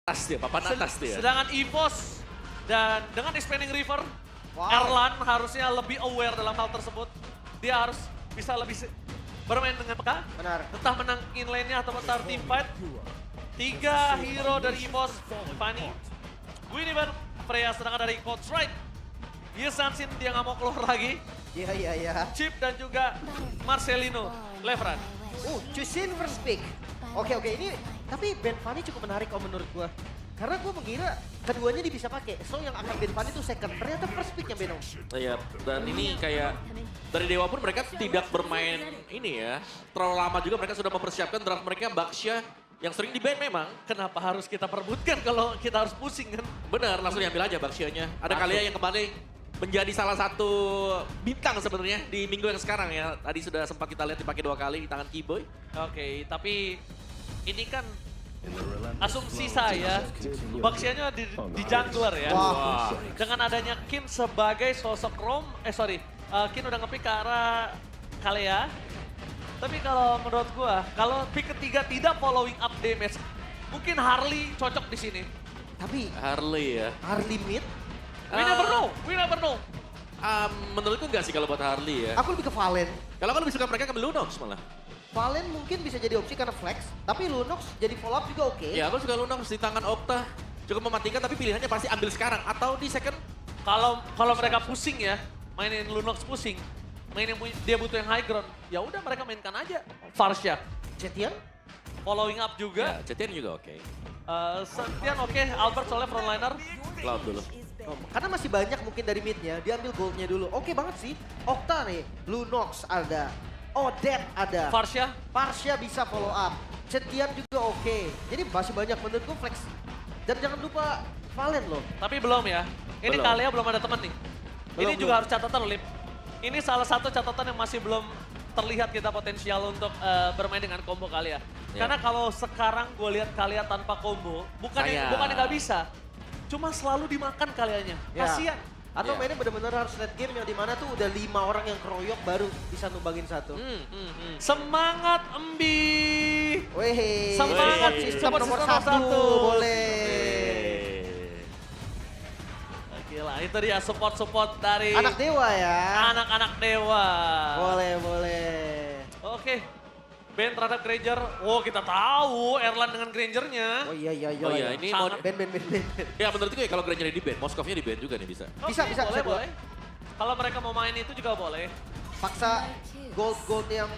atas dia, papan atas dia. Sedangkan EVOS dan dengan expanding river, Erlan harusnya lebih aware dalam hal tersebut. Dia harus bisa lebih bermain dengan peka. Benar. Entah menang in lane-nya atau menang team fight. 3 hero dari EVOS, Fanny, Winnie, Freya, sedangkan dari Coach Right. Dia Sansin, dia nggak mau keluar lagi. Iya. Chip dan juga Marcelino, Levran. Chusin first pick. Oke, ini tapi Ben Fanny cukup menarik kalau menurut gua. Karena gua mengira keduanya dia bisa pakai. So yang akan Ben Fanny itu second. Ternyata first picknya Beno. Iya, dan ini kayak dari Dewa pun mereka tidak bermain ini ya. Terlalu lama juga mereka sudah mempersiapkan draft mereka Baksha yang sering di-ban memang. Kenapa harus kita perebutkan kalau kita harus pusing kan? Benar, langsung diambil aja Bakshianya. Ada Kalia yang kembali menjadi salah satu bintang sebenarnya di minggu yang sekarang ya. Tadi sudah sempat kita lihat dipakai 2 kali di tangan Keyboy. Oke, tapi ini kan asumsi saya, Bakshianya di jungler ya. Wah. Dengan adanya Kim sebagai sosok Kim udah nge-pick ke arah Kalea. Tapi kalau menurut gua, kalau pick ketiga tidak following up damage, mungkin Harley cocok di sini. Tapi Harley ya. Harley mid, We never know. Menurutku enggak sih kalau buat Harley ya. aku lebih ke Valen. Kalau aku lebih suka mereka ambil Lunox malah. Valen mungkin bisa jadi opsi karena flex, tapi Lunox jadi follow up juga oke. Ya aku suka Lunox di tangan Okta. Cukup mematikan tapi pilihannya pasti ambil sekarang atau di second. Kalau mereka pusing ya, mainin Lunox pusing, dia butuh yang high ground, ya udah mereka mainkan aja. Farsha, Zetian? following up juga. Ya, Jetian juga oke. Sentian oke, Albert soalnya frontliner. Cloud dulu. Karena masih banyak mungkin dari midnya, dia ambil goldnya dulu. Oke banget sih. Okta nih, Lunox ada, Odette ada, Farsha bisa follow up, Zetian juga oke. Jadi masih banyak menurut gue flex. Dan jangan lupa Valen loh. Tapi belum ya, ini Belum. Kalea belum ada temen nih. Ini Belum. juga harus catatan Lip. Ini salah satu catatan yang masih belum terlihat kita potensial untuk bermain dengan combo Kalea. Ya. Karena kalau sekarang gue lihat Kalea tanpa combo, bukannya nggak bisa, cuma selalu dimakan Kaleanya. Ya. Kasian. Atau Ya. mainnya benar-benar harus late game yang dimana tuh udah 5 orang yang keroyok baru bisa numbangin satu. Semangat Embi. Weh, Semangat, sistem support nomor system nomor 1. boleh. Gila, itu dia support dari Anak dewa ya. anak-anak dewa. Boleh. Oke, Ben terhadap Granger. Oh kita tahu Erlan dengan Grangernya. Oh iya. Oh iya, ini mau Sangat. Ben. ya menurutku ya kalau Granger di ban, Moskovnya di ban juga nih bisa. Bisa, Oke, bisa, boleh. Kalau mereka mau main itu juga boleh. Paksa gold yang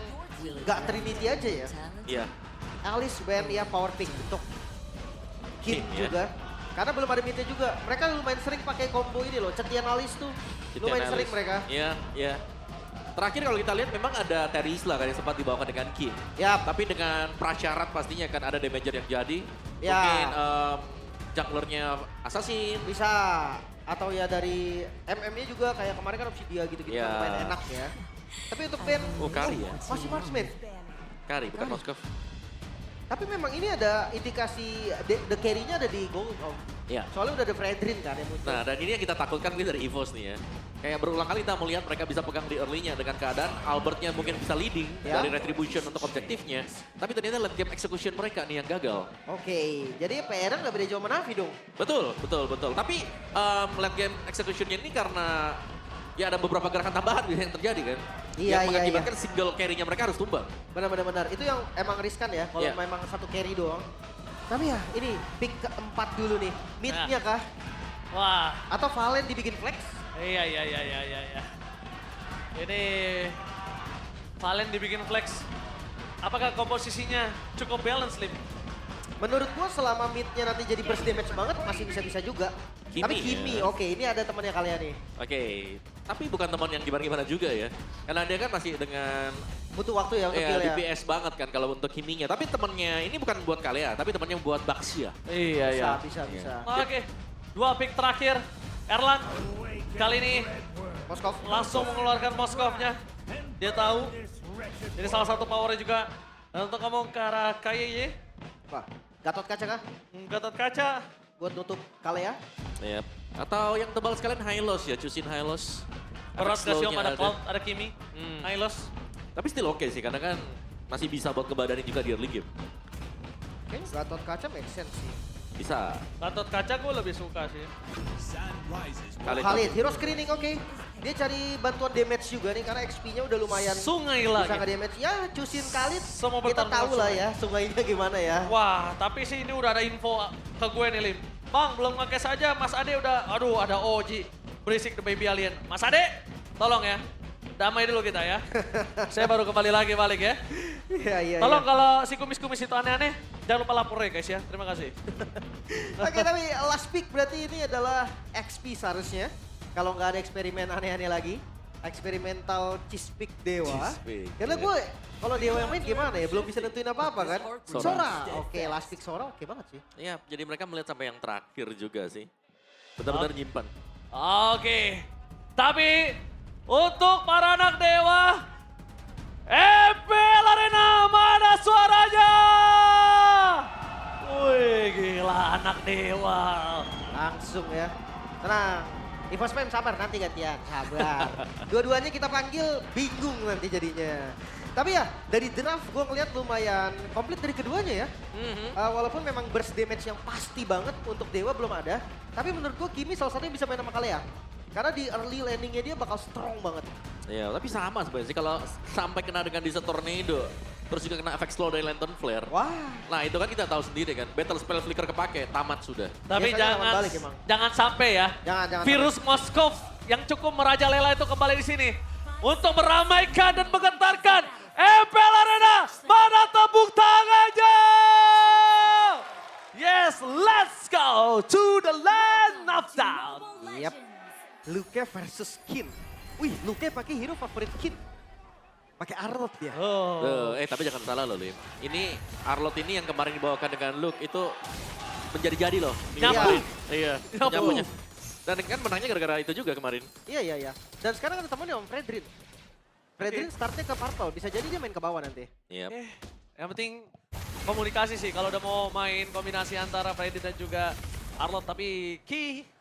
gak Trinity aja ya. Iya. Alice, Ben ya power pick untuk Kim Kim, ya. juga. Karena belum ada midnya juga. Mereka lumayan sering pakai combo ini loh. Cetian Alice tuh. Lumayan sering mereka. Iya. Terakhir kalau kita lihat memang ada Terisla kan yang sempat dibawakan dengan Kim. Yap. Tapi dengan prasyarat pastinya kan ada damager yang jadi. Ya. Mungkin junglernya Assassin. Bisa. Atau ya dari MM-nya juga kayak kemarin kan opsi dia gitu-gitu Ya. lumayan enak ya. Tapi untuk Ben, Kari ya. masih marksman. Kari, bukan Kari. Moskov. Tapi memang ini ada indikasi the carry-nya ada di gold om. Iya. Soalnya udah ada Fredrin kan yang muncul. Nah, dan ini yang kita takutkan ini dari EVOS nih ya. Kayak berulang kali kita melihat mereka bisa pegang di early-nya dengan keadaan Albertnya mungkin bisa leading Ya. dari Retribution untuk objektifnya. Tapi ternyata late game execution mereka nih yang gagal. Oke, jadi PR nggak beda jauh sama Navi dong. Betul. Tapi late game execution-nya ini karena ya ada beberapa gerakan tambahan yang terjadi kan. Iya, yang iya, mengakibatkan single carry-nya mereka harus tumbang. Benar. Itu yang emang riskan ya, kalau Iya. memang satu carry doang. Tapi ya ini pick keempat dulu nih, mid-nya kah? Wah, Atau Valen dibikin flex? iya. Ini Valen dibikin flex. Apakah komposisinya cukup balance, Lim? Menurut gua selama mid-nya nanti jadi burst damage banget masih bisa-bisa juga. Kimi Tapi ya. Kimi, oke ini ada temannya kalian nih. Oke, tapi bukan teman yang gimana-gimana juga ya. Karena dia kan masih dengan Butuh waktu ya untuk ya, kill ya. DPS banget kan kalau untuk Kiminya. Tapi temennya ini bukan buat Kalea, tapi temennya buat Baksha. Iya, Bisa. Oke, 2 pick terakhir. Erlan, kali ini Moskov. langsung mengeluarkan Moskovnya. Dia tahu. Jadi salah satu powernya juga. Dan untuk ngomong ke arah KYY, Wah, Gatot kaca kah? Gatot Kaca. Buat nutup Kalea. Yep. Atau yang tebal sekalian Hylos ya, choosing Hylos. Berat Efek Gasio, slow-nya ada Cloud, ada Kimi, Hylos. Tapi still oke sih, karena kan masih bisa buat kebadanin juga di early game. Kayaknya Gatot kaca make sense sih. Bisa. Gatot kaca gue lebih suka sih. Khalid, hero screening oke. Dia cari bantuan damage juga nih karena XP-nya udah lumayan Sungai bisa lagi. nge-damage. Ya, cusin Khalid. Semua Kita bertarung tahu dengan lah sungai. ya sungainya gimana ya. Wah, tapi sih ini udah ada info ke gue nih, Lim. Bang, belum nge-cash aja, Mas Ade udah, aduh ada OG. Berisik the baby alien. Mas Ade, tolong ya. Damai dulu kita ya. Saya baru kembali lagi balik ya. Iya. Tolong kalau si kumis-kumis itu aneh-aneh, jangan lupa lapor ya guys ya. Terima kasih. Oke, tapi last pick berarti ini adalah XP seharusnya. Kalau nggak ada eksperimen aneh-aneh lagi. Eksperimental cheese pick Dewa. Cheese pick, Karena iya. gue, kalau Dewa yang main gimana ya? Belum bisa nentuin apa-apa kan? Sora. Sora. Oke, last pick Sora oke banget sih. Iya, jadi mereka melihat sampai yang terakhir juga sih. Benar-benar nyimpan. Oke, tapi untuk para anak dewa, MPL Arena mana suaranya? Wih gila anak dewa. Langsung ya. Tenang. Evos Fam sabar nanti gantian. Sabar. Dua-duanya kita panggil bingung nanti jadinya. Tapi ya dari draft gue ngeliat lumayan komplit dari keduanya ya. Walaupun memang burst damage yang pasti banget untuk Dewa belum ada. Tapi menurut gue Kimi salah satunya bisa main sama Kalea. Karena di early landingnya dia bakal strong banget. Iya, tapi sama sebenarnya sih kalau sampai kena dengan Desert Tornado, terus juga kena efek slow dari Lantern Flare. Wah. Nah itu kan kita tahu sendiri kan, Battle Spell Flicker kepake, tamat sudah. Tapi Biasanya lawan jangan, balik emang. jangan sampai ya. Jangan Virus Moskov yang cukup merajalela itu kembali di sini. Untuk meramaikan dan menggetarkan MPL Arena. Mana tepuk tangannya? Yes, let's go to the land of down. Yap. Luke versus Kin. Wih, Luke pakai hero favorit Kin. Pakai Arlot dia. Oh. Tapi jangan salah loh Lim. Ini Arlot ini yang kemarin dibawakan dengan Luke itu menjadi-jadi loh. Nyapu. Iya, Nyapu. nyapunya. Dan kan menangnya gara-gara itu juga kemarin. Iya. Dan sekarang ada temannya Om Fredrin. Fredrin startnya ke Purple. Bisa jadi dia main ke bawah nanti. Iya. Yang penting komunikasi sih. Kalau udah mau main kombinasi antara Freddy dan juga Arlot. Tapi Ki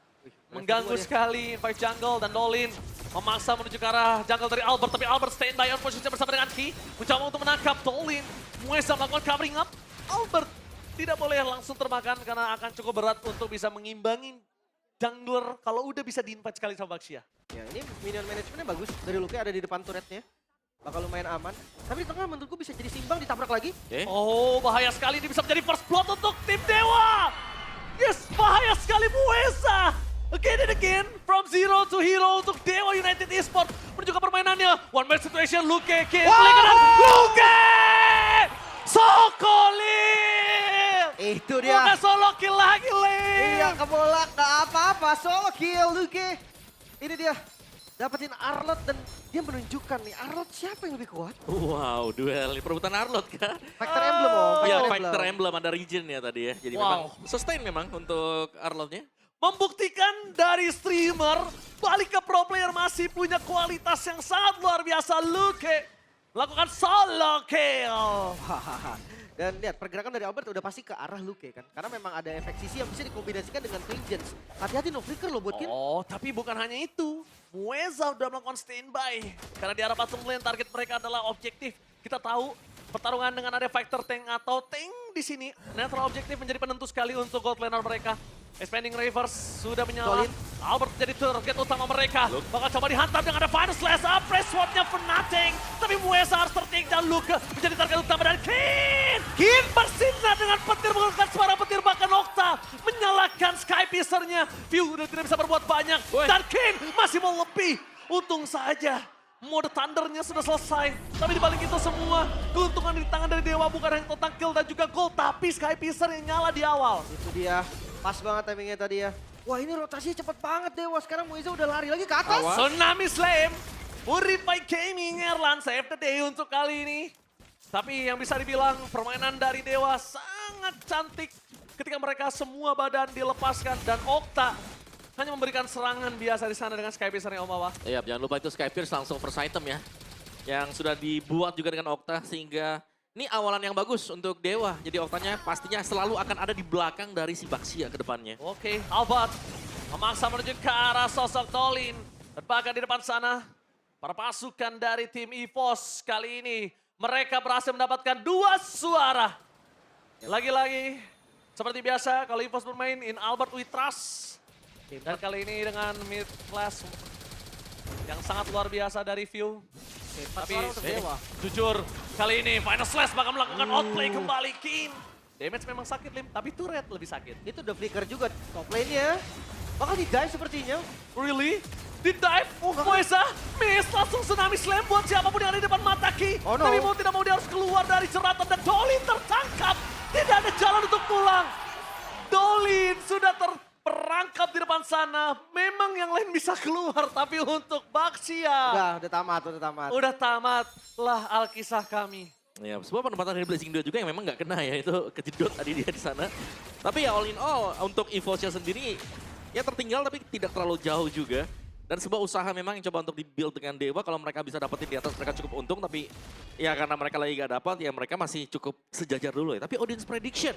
mengganggu sekali Five Jungle dan Dolin memaksa menuju ke arah jungle dari Albert. Tapi Albert standby on posisinya bersama dengan Ki. Mencoba untuk menangkap Dolin. Muesa melakukan covering up. Albert tidak boleh langsung termakan karena akan cukup berat untuk bisa mengimbangi jungler kalau udah bisa di-invite sekali sama Baxia. Ya, ini minion managementnya bagus. Dari Luke ada di depan turretnya. Bakal lumayan aman. Tapi di tengah menurutku bisa jadi simbang, ditabrak lagi. Oh, bahaya sekali. Ini bisa menjadi first blood untuk tim Dewa. Yes, bahaya sekali Muesa. Again and again, from zero to hero untuk Dewa United Esports. Menuju ke permainannya. One man situation, Luke, Kin, kanan. Luke! Sokolim! Itu dia. Bukan solo kill lagi, Lim. Iya, kebolak. Gak apa-apa. Solo kill Luke. Ini dia. Dapetin Arlot dan dia menunjukkan nih. Arlot siapa yang lebih kuat? Wow, duel perebutan Arlot kan? Factor Emblem, Om. Iya, Factor Emblem ada region ya tadi ya. Jadi memang sustain memang untuk Arlotnya. Membuktikan dari streamer, balik ke pro player masih punya kualitas yang sangat luar biasa. Luke melakukan solo kill. Dan lihat pergerakan dari Albert udah pasti ke arah Luke kan. Karena memang ada efek sisi yang bisa dikombinasikan dengan Vengeance. Hati-hati no flicker loh buat Kin. Oh, tapi bukan hanya itu. Mueza udah melakukan standby. Karena di arah bottom lane target mereka adalah objektif. Kita tahu pertarungan dengan ada fighter tank atau tank di sini. Netral objektif menjadi penentu sekali untuk gold laner mereka. Expanding Reverse sudah menyala. Dolin. Albert jadi target utama mereka. Bakal coba dihantam dengan ada Final Slash up. Press swordnya Fnatic. Tapi Mueza harus terting dan Luke menjadi target utama dan Kin. Kin bersinar dengan petir menggunakan suara petir bahkan Okta. Menyalakan Sky Piercer-nya. View udah tidak bisa berbuat banyak. Dan Kin masih mau lebih. Untung saja. Mode Thundernya sudah selesai. Tapi dibalik itu semua, keuntungan di tangan dari Dewa bukan hanya total kill dan juga gold. Tapi Sky Piercer yang nyala di awal. Itu dia. Pas banget timingnya tadi ya. Wah ini rotasinya cepet banget Dewa. Sekarang Muiza udah lari lagi ke atas. Tsunami Slam. Purify Gaming Erlan save the day untuk kali ini. Tapi yang bisa dibilang permainan dari Dewa sangat cantik. Ketika mereka semua badan dilepaskan dan Okta hanya memberikan serangan biasa di sana dengan Sky Piercer yang Om Awa. Iya, jangan lupa itu Sky Pierce langsung first item ya. Yang sudah dibuat juga dengan Okta sehingga ini awalan yang bagus untuk Dewa. Jadi Oktanya pastinya selalu akan ada di belakang dari si Baxia ke depannya. Oke, Albert memaksa menuju ke arah sosok Dolin. Dan bahkan di depan sana, para pasukan dari tim EVOS kali ini, mereka berhasil mendapatkan 2 suara. Lagi-lagi, Seperti biasa, kalau EVOS bermain in Albert we trust. Dan kali ini dengan mid class yang sangat luar biasa dari View. Tapi jujur, kali ini Final Slash bakal melakukan outplay kembali. Kin. Damage memang sakit, Lim, tapi turret lebih sakit. Itu udah flicker juga top lane-nya. Bakal di-dive sepertinya. Really? Di-dive? Moesa, miss, langsung tsunami slam buat siapapun yang ada di depan mata Ki. Oh, no. Tapi mau tidak mau dia harus keluar dari jeratan dan Dolin tertangkap. Tidak ada jalan untuk pulang. Dolin sudah terperangkap di depan sana. Memang yang lain bisa keluar, tapi untuk Baxia. Udah tamat, udah tamat. Udah tamat lah alkisah kami. Ya, sebuah penempatan dari Blazing Duo juga yang memang nggak kena ya, itu kejedot tadi dia di sana. Tapi ya all in all, untuk EVOS-nya sendiri, ya tertinggal tapi tidak terlalu jauh juga. Dan sebuah usaha memang yang coba untuk di-build dengan Dewa, kalau mereka bisa dapetin di atas mereka cukup untung, tapi ya karena mereka lagi gak dapat, ya mereka masih cukup sejajar dulu ya. Tapi audience prediction,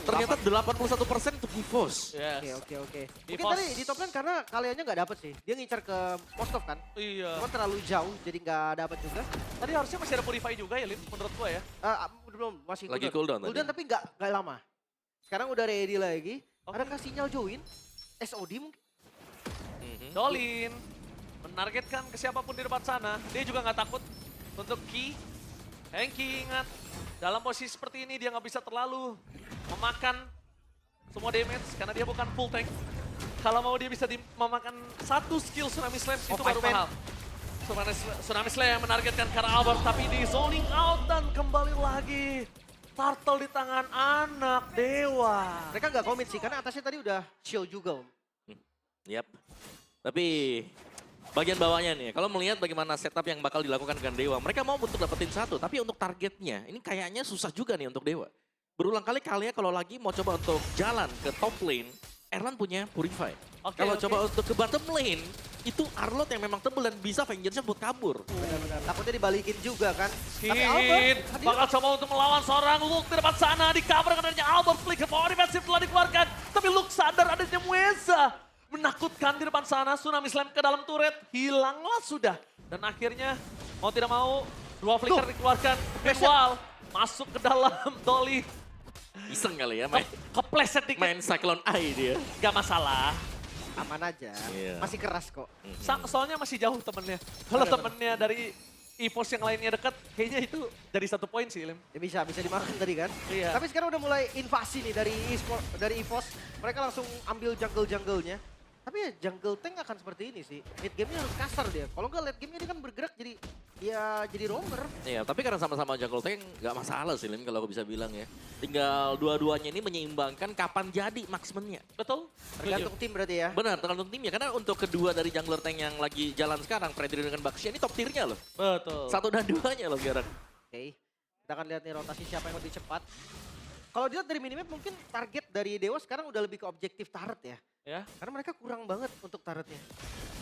ternyata 81% untuk EVOS. Oke. Mungkin tadi di top lane karena kaliannya nggak dapet sih. Dia ngincar ke Moskov kan. Iya. Cuma terlalu jauh, jadi nggak dapet juga. Tadi harusnya masih ada Purify juga ya, Lim, menurut gua ya. Belum, masih Lagi cooldown tadi. Cooldown tapi nggak lama. Sekarang udah ready lagi. Adakah sinyal join? SOD mungkin? Dolin menargetkan ke siapapun di depan sana. Dia juga nggak takut untuk Ki. Hengki ingat, dalam posisi seperti ini dia nggak bisa terlalu memakan semua damage karena dia bukan full tank. Kalau mau dia bisa memakan satu skill Tsunami Slam itu baru mahal. Tsunami Slam menargetkan Kara Albert tapi di zoning out dan kembali lagi. Turtle di tangan anak Dewa. Mereka nggak komit sih karena atasnya tadi udah shield juga Om. Yap. Tapi bagian bawahnya nih, kalau melihat bagaimana setup yang bakal dilakukan dengan Dewa, mereka mau untuk dapetin satu, tapi untuk targetnya, ini kayaknya susah juga nih untuk Dewa. Berulang kali kalian kalau lagi mau coba untuk jalan ke top lane, Erlan punya Purify. Kalau coba untuk ke bottom lane, itu Arlot yang memang tebel dan bisa vengeance-nya buat kabur. Benar-benar. Takutnya dibalikin juga kan. Tapi Albert bakal coba untuk melawan seorang Luke di depan sana, di cover dengan adanya Albert, flicker power defensive telah dikeluarkan. Tapi Luke sadar adanya Moesa. Menakutkan di depan sana, Tsunami Slam ke dalam turret, hilanglah sudah. Dan akhirnya mau tidak mau, dua flicker dikeluarkan. Meanwhile, masuk ke dalam Dolly. Iseng kali ya, main, Kepleset dikit. main Cyclone Eye dia. Gak masalah. aman aja. Iya. Masih keras kok. Soalnya masih jauh temennya. Kalau temennya dari EVOS yang lainnya dekat, kayaknya itu jadi 1 poin sih, Lim. Ya bisa dimakan tadi kan. Iya. Tapi sekarang udah mulai invasi nih dari EVOS. Mereka langsung ambil jungle-jungle-nya. Tapi ya jungle tank akan seperti ini sih. Mid game-nya harus kasar dia. Kalau nggak late game-nya dia kan bergerak jadi roamer. Iya, tapi karena sama-sama jungle tank nggak masalah sih, Lim, kalau aku bisa bilang ya. Tinggal dua-duanya ini menyeimbangkan kapan jadi maksimalnya. Betul? Tergantung tim berarti ya. Benar, tergantung timnya. Karena untuk kedua dari jungler tank yang lagi jalan sekarang, Freddy dengan Baxia ini top tier-nya loh. Betul. 1 dan 2-nya loh sekarang. Oke, kita akan lihat nih rotasi siapa yang lebih cepat. Kalau dilihat dari minimap mungkin target dari Dewa sekarang udah lebih ke objektif turret ya. Ya. Karena mereka kurang banget untuk turretnya.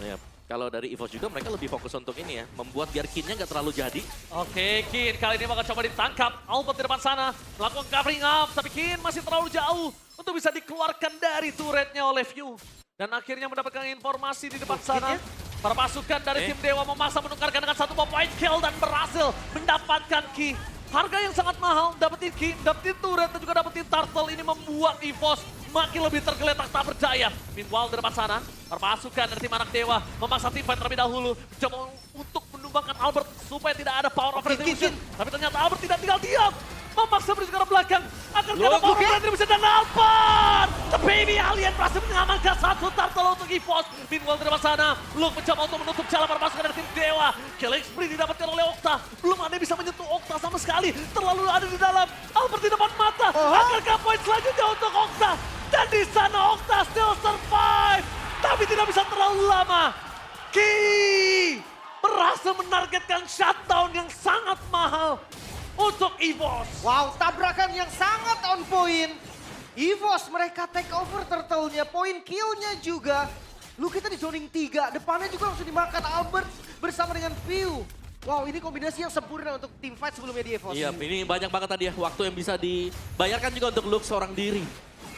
Ya, kalau dari EVOS juga mereka lebih fokus untuk ini ya, membuat biar kinnya nggak terlalu jadi. Oke, Kin kali ini bakal coba ditangkap. Albert di depan sana melakukan covering up, tapi Kin masih terlalu jauh untuk bisa dikeluarkan dari turretnya oleh View. Dan akhirnya mendapatkan informasi di depan sana. Para pasukan dari tim Dewa memaksa menukarkan dengan 1 point kill dan berhasil mendapatkan Ki. Harga yang sangat mahal, dapetin Ki, dapetin turret dan juga dapetin turtle. Ini membuat EVOS makin lebih tergeletak tak percaya. Meanwhile di depan sana, para pasukan dari tim anak Dewa memaksa tim fight terlebih dahulu. Coba untuk menumbangkan Albert supaya tidak ada power of retribution. Tapi ternyata Albert tidak tinggal diam. Memaksa beri ke belakang. Akan ada power of retribution dan Albert. The baby alien berhasil mengamankan 1 turtle untuk EVOS. Meanwhile di depan sana, Luke mencoba untuk menutup jalan para pasukan dari tim Dewa. Killing spree didapatkan oleh Okta. Belum ada yang bisa menyentuh Okta sama sekali. Terlalu ada di dalam. Albert di depan mata. Akankah poin selanjutnya untuk Okta? Dan di sana Okta still survive. Tapi tidak bisa terlalu lama. Ki berhasil menargetkan shutdown yang sangat mahal untuk EVOS. Wow, tabrakan yang sangat on point. EVOS mereka take over turtle-nya, point kill-nya juga. Lu kita di zoning 3, depannya juga langsung dimakan Albert bersama dengan View. Wow, ini kombinasi yang sempurna untuk tim fight sebelumnya di EVOS. Iya, ini banyak banget tadi ya waktu yang bisa dibayarkan juga untuk Luke seorang diri.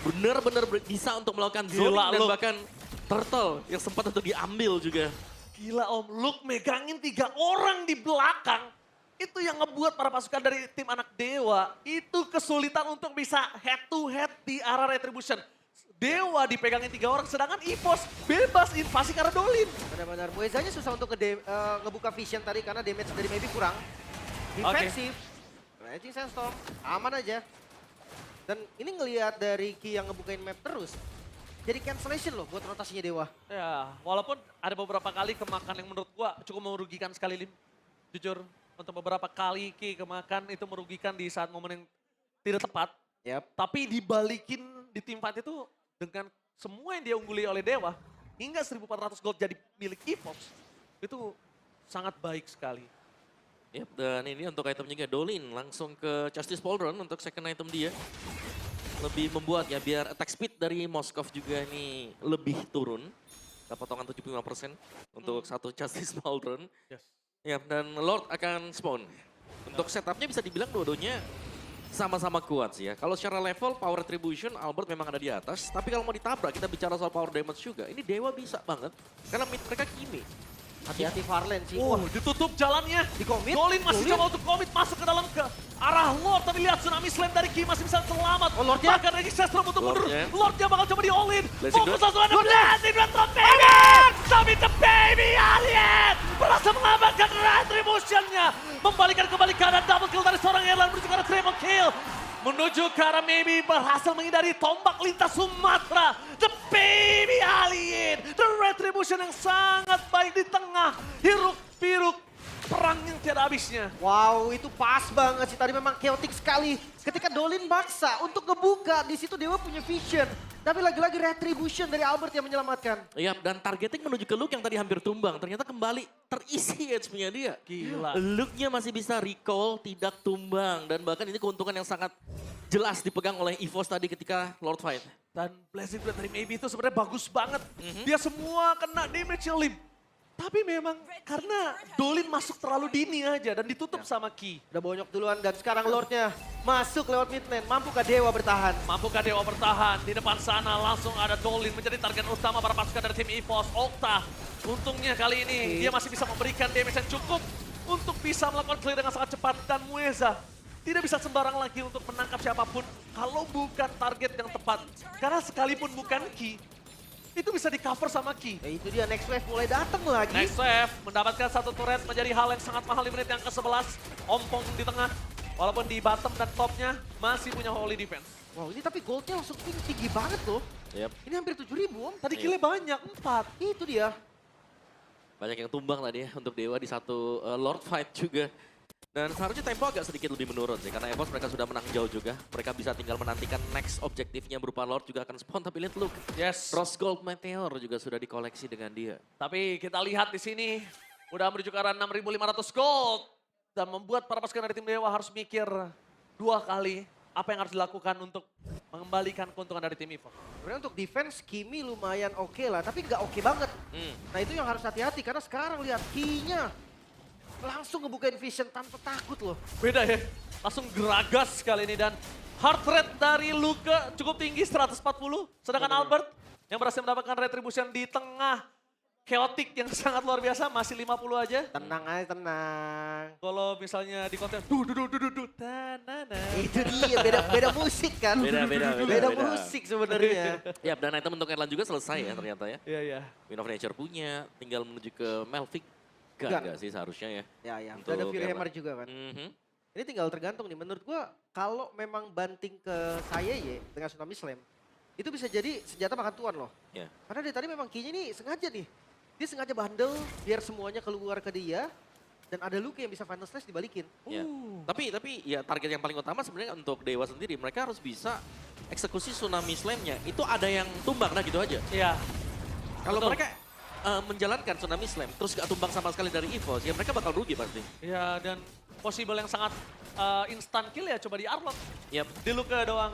Bener-bener bisa untuk melakukan zoning dan bahkan turtle yang sempat untuk diambil juga. Gila Om, Luke megangin 3 orang di belakang. Itu yang ngebuat para pasukan dari tim anak Dewa itu kesulitan untuk bisa head to head di arah Retribution. Dewa dipegangin 3 orang, sedangkan EVOS bebas invasi karena Dolin. Benar-benar, Muezanya susah untuk ngebuka vision tadi karena damage dari Maybe kurang. Defensif, Raging Sandstorm, aman aja. Dan ini ngelihat dari Ki yang ngebukain map terus, jadi cancellation loh buat rotasinya Dewa. Ya, walaupun ada beberapa kali kemakan yang menurut gua cukup merugikan sekali, Lim. Jujur, untuk beberapa kali Ki kemakan itu merugikan di saat momen yang tidak tepat. Yap. Tapi dibalikin di tim fight itu dengan semua yang dia ungguli oleh Dewa, hingga 1.400 gold jadi milik EVOS, itu sangat baik sekali. Yap, dan ini untuk itemnya juga Dolin langsung ke Justice Pauldron untuk second item dia. Lebih membuat ya biar attack speed dari Moskov juga ini lebih turun. Potongan 75% untuk satu Justice Pauldron. Yes. Ya, dan Lord akan spawn. Untuk setupnya bisa dibilang dua-duanya sama-sama kuat sih ya. Kalau secara level power retribution Albert memang ada di atas. Tapi kalau mau ditabrak kita bicara soal power damage juga. Ini Dewa bisa banget. Karena mid mereka Kimi. Hati-hati Farland sih. Oh, ditutup jalannya. Di-commit. Dolin masih Dolin. coba untuk commit masuk ke dalam ke arah Lord. Tapi lihat tsunami slam dari Ki masih bisa selamat. Oh, Lordnya. Bahkan Regi Sestrom untuk mundur. Lordnya. Lordnya bakal coba di all in. Blessing Fokus Dot. langsung ada Blessing Dot from baby. Tapi the baby alien. Berhasil mengamankan retribution-nya. Membalikan kembali keadaan double kill dari seorang Erlan menuju ke arah triple kill. Menuju ke arah Maybe berhasil menghindari tombak lintas Sumatera. The baby alien. The retribution yang sangat baik di tengah. Hiruk-piruk perang yang tiada habisnya. Wow, itu pas banget sih. Tadi memang chaotic sekali. Ketika Dolin maksa untuk ngebuka, di situ Dewa punya vision. Tapi lagi-lagi retribution dari Albert yang menyelamatkan. Iya, dan targeting menuju ke Luke yang tadi hampir tumbang. Ternyata kembali terisi HP-nya dia. Gila. Luke-nya masih bisa recall, tidak tumbang. Dan bahkan ini keuntungan yang sangat jelas dipegang oleh EVOS tadi ketika Lord fight. Dan Blessing Blade dari Maybe itu sebenarnya bagus banget. Dia semua kena damage Lim. Tapi memang karena Dolin masuk terlalu dini aja dan ditutup sama Ki. Udah bonyok duluan dan sekarang Lordnya masuk lewat mid lane. Mampukah Dewa bertahan? Mampukah Dewa bertahan? Di depan sana langsung ada Dolin menjadi target utama para pasukan dari tim EVOS. Okta, untungnya kali ini dia masih bisa memberikan damage yang cukup untuk bisa melakukan clear dengan sangat cepat. Dan Mueza tidak bisa sembarang lagi untuk menangkap siapapun kalau bukan target yang tepat. Karena sekalipun bukan Ki, itu bisa di cover sama Ki. Ya itu dia, next wave mulai datang lagi. Next wave mendapatkan satu turret menjadi hal yang sangat mahal di menit yang ke-11. Ompong di tengah, walaupun di bottom dan topnya masih punya holy defense. Wow, ini tapi goldnya langsung tinggi banget loh. Yep. Ini hampir 7.000 Om. Tadi killnya banyak, 4. Itu dia. Banyak yang tumbang tadi ya untuk Dewa di satu Lord fight juga. Dan seharusnya tempo agak sedikit lebih menurun sih. Karena EVOS mereka sudah menang jauh juga. Mereka bisa tinggal menantikan next objektifnya berupa Lord juga akan spawn. Tapi lihat Luke. Yes. Rose Gold Meteor juga sudah dikoleksi dengan dia. Tapi kita lihat di sini udah menuju ke arah 6.500 gold. Dan membuat para pasukan dari tim Dewa harus mikir 2 kali apa yang harus dilakukan untuk mengembalikan keuntungan dari tim EVOS. Sebenarnya untuk defense Kimi lumayan oke lah, tapi nggak oke banget. Nah itu yang harus hati-hati karena sekarang lihat Ki-nya langsung ngebukain vision tanpa takut loh. Beda ya, langsung geragas kali ini dan heart rate dari Luka cukup tinggi 140. Sedangkan Albert yang berhasil mendapatkan retribution di tengah chaotic yang sangat luar biasa masih 50 aja. Tenang aja, tenang. Kalau misalnya di konten tanana. Itu dia, beda musik kan. Beda. Musik sebenarnya. Ya, dan item untuk Erlan juga selesai ya ternyata ya. Iya, iya. Wind of Nature punya, tinggal menuju ke Melvic. Enggak sih seharusnya ya. Ya, Untuk udah ada Fury Erlan. Hammer juga kan. Mhm. Ini tinggal tergantung nih, menurut gua kalau memang banting ke saya ya dengan Tsunami Slam, itu bisa jadi senjata makan tuan loh. Ya. Karena dari tadi memang Ki-nya nih sengaja nih. Dia sengaja bandel biar semuanya keluar ke dia. Dan ada Luke yang bisa Final Slash dibalikin. Ya. Tapi ya target yang paling utama sebenarnya untuk Dewa sendiri. Mereka harus bisa eksekusi Tsunami Slam-nya. Itu ada yang tumbang, nah gitu aja. Iya. Kalau Betul. mereka menjalankan Tsunami Slam, terus gak tumbang sama sekali dari EVOS, ya mereka bakal rugi pasti. Iya, dan possible yang sangat instant kill ya coba di Arlot. Yap. Di Luka doang.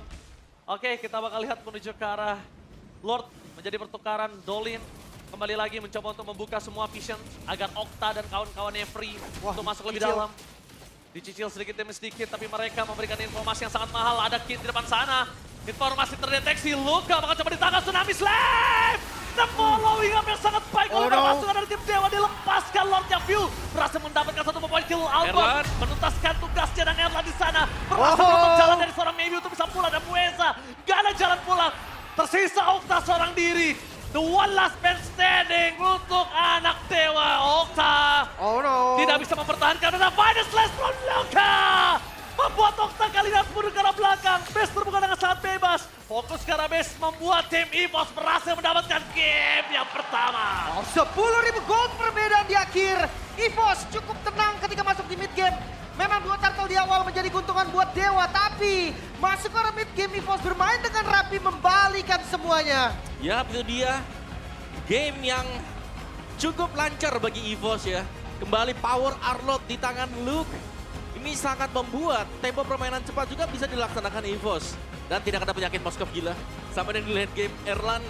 Oke, kita bakal lihat menuju ke arah Lord menjadi pertukaran Dolin. Kembali lagi mencoba untuk membuka semua vision agar Okta dan kawan-kawannya free untuk masuk lebih dicicil. dalam. Dicicil sedikit demi sedikit, tapi mereka memberikan informasi yang sangat mahal. Ada Kid di depan sana. Informasi terdeteksi, Luka bakal coba ditangkap Tsunami Slam. The following following up yang sangat baik oleh para no. pasukan dari tim Dewa. Dilepaskan Lordnya View. Berhasil mendapatkan satu poin kill Erlan. Albon. Menuntaskan tugasnya dan Erlan di sana. Berhasil menutup jalan dari seorang Maybe untuk bisa pulang. Dan Mueza gak ada jalan pulang. Tersisa Okta seorang diri. The one last man standing untuk anak Dewa. Okta Oh no. tidak bisa mempertahankan. Dan final slash from Luka. Membuat Okta kali ini harus mundur ke arah belakang. Base terbuka dengan sangat bebas. Fokus ke arah base membuat tim EVOS berhasil mendapatkan game yang pertama. 10.000 gold perbedaan di akhir. EVOS cukup tenang ketika masuk di mid game. Memang 2 turtle di awal menjadi keuntungan buat Dewa. Tapi masuk ke arah mid game EVOS bermain dengan rapi membalikan semuanya. Ya, itu dia. Game yang cukup lancar bagi EVOS ya. Kembali power Arlot di tangan Luke. Ini sangat membuat tempo permainan cepat juga bisa dilaksanakan EVOS. Dan tidak ada penyakit Moskov gila. Sampai di late game, Erlan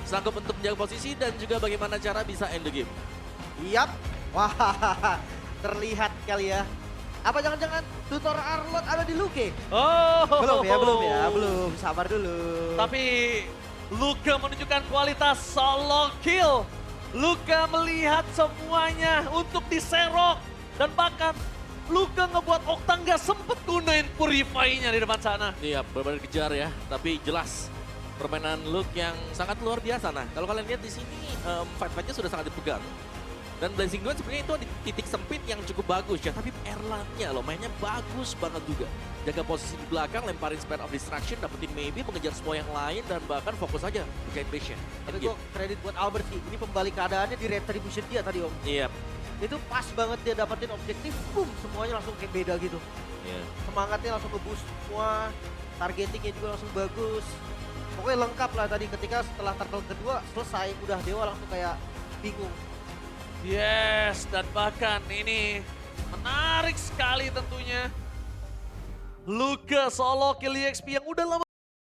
sanggup untuk menjaga posisi dan juga bagaimana cara bisa end the game. Yap. Wah, terlihat kali ya. Apa jangan-jangan tutor Arlot ada di Luke? Oh, Belum. Sabar dulu. Tapi Luka menunjukkan kualitas solo kill. Luka melihat semuanya untuk diserok. Dan bahkan Luka ngebuat Okta nggak sempet gunain Purify-nya di depan sana. Iya, benar-benar kejar ya. Tapi jelas permainan Luke yang sangat luar biasa. Nah, kalau kalian lihat di sini fight-fightnya sudah sangat dipegang. Dan Blazing Duet sebenarnya itu di titik sempit yang cukup bagus ya. Tapi Erlan-nya loh mainnya bagus banget juga. Jaga posisi di belakang, lemparin Spare of Distraction, dapetin maybe, mengejar semua yang lain, dan bahkan fokus aja ke base-nya. Tapi gue kredit buat Albert sih. Ini pembalik keadaannya di retribution dia tadi om. Iya. Itu pas banget dia dapetin objektif, boom, semuanya langsung kayak beda gitu. Iya. Semangatnya langsung nge-boost semua, targetingnya juga langsung bagus. Pokoknya lengkap lah tadi ketika setelah turtle kedua selesai, udah Dewa langsung kayak bingung. Yes, dan bahkan ini menarik sekali tentunya. Luka solo kill EXP yang udah lama